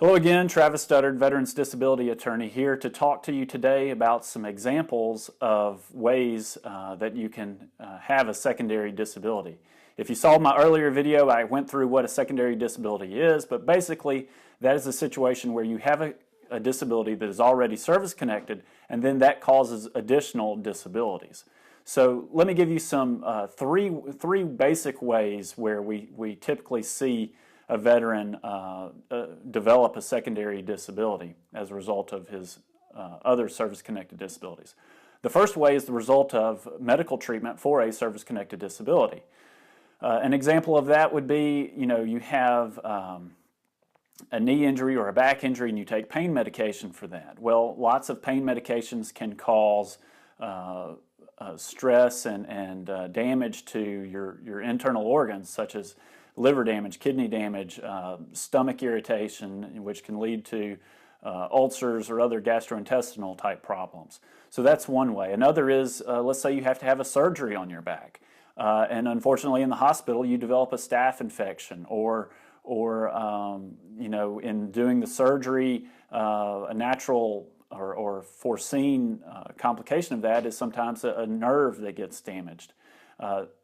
Hello again, Travis Studdard, Veterans Disability Attorney, here to talk to you today about some examples of ways that you can have a secondary disability. If you saw my earlier video, I went through what a secondary disability is, but basically that is a situation where you have a disability that is already service-connected, and then that causes additional disabilities. So let me give you some three basic ways where we typically see a veteran develop a secondary disability as a result of his other service-connected disabilities. The first way is the result of medical treatment for a service-connected disability. An example of that would be, you have a knee injury or a back injury and you take pain medication for that. Well, lots of pain medications can cause stress and damage to your internal organs, such as liver damage, kidney damage, stomach irritation, which can lead to ulcers or other gastrointestinal type problems. So that's one way. Another is, let's say you have to have a surgery on your back. And unfortunately in the hospital you develop a staph infection or in doing the surgery, a natural or foreseen complication of that is sometimes a nerve that gets damaged.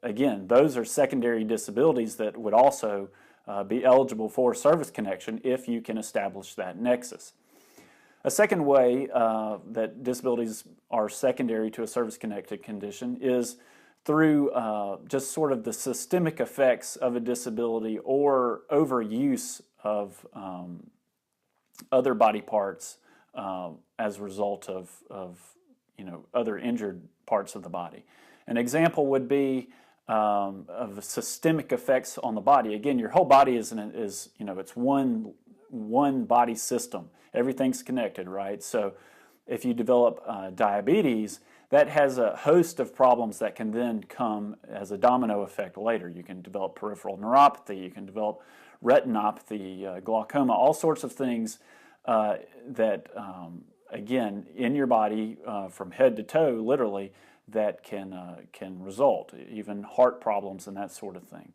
Again, those are secondary disabilities that would also be eligible for service connection if you can establish that nexus. A second way that disabilities are secondary to a service-connected condition is through just sort of the systemic effects of a disability or overuse of other body parts as a result of other injured parts of the body. An example would be of systemic effects on the body. Again, your whole body it's one body system. Everything's connected, right? So if you develop diabetes, that has a host of problems that can then come as a domino effect later. You can develop peripheral neuropathy, you can develop retinopathy, glaucoma, all sorts of things that, again, in your body from head to toe, literally, that can result, even heart problems and that sort of thing.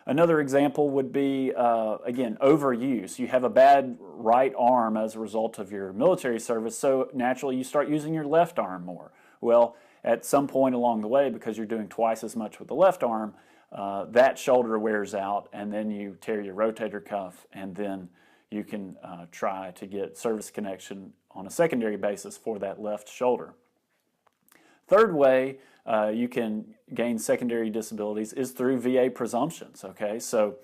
Another example would be, again, overuse. You have a bad right arm as a result of your military service, so naturally you start using your left arm more. Well, at some point along the way, because you're doing twice as much with the left arm, that shoulder wears out, and then you tear your rotator cuff, and then you can try to get service connection on a secondary basis for that left shoulder. Third way you can gain secondary disabilities is through VA presumptions. Okay, so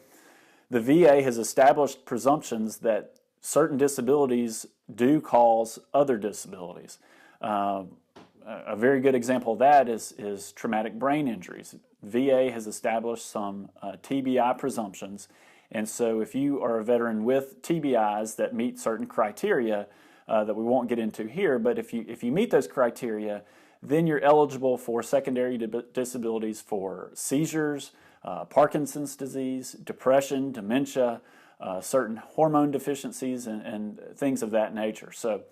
the VA has established presumptions that certain disabilities do cause other disabilities. A very good example of that is traumatic brain injuries. VA has established some TBI presumptions, and so if you are a veteran with TBIs that meet certain criteria that we won't get into here, but if you meet those criteria, then you're eligible for secondary disabilities for seizures, Parkinson's disease, depression, dementia, certain hormone deficiencies, and things of that nature. So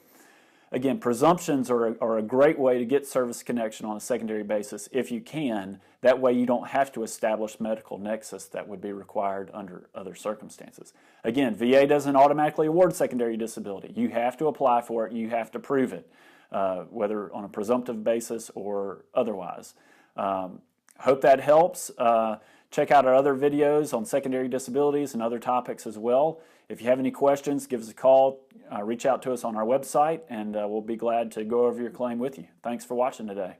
again, presumptions are a great way to get service connection on a secondary basis if you can. That way you don't have to establish medical nexus that would be required under other circumstances. Again, VA doesn't automatically award secondary disability. You have to apply for it. You have to prove it. Whether on a presumptive basis or otherwise. Hope that helps. Check out our other videos on secondary disabilities and other topics as well. If you have any questions, give us a call, reach out to us on our website, and we'll be glad to go over your claim with you. Thanks for watching today.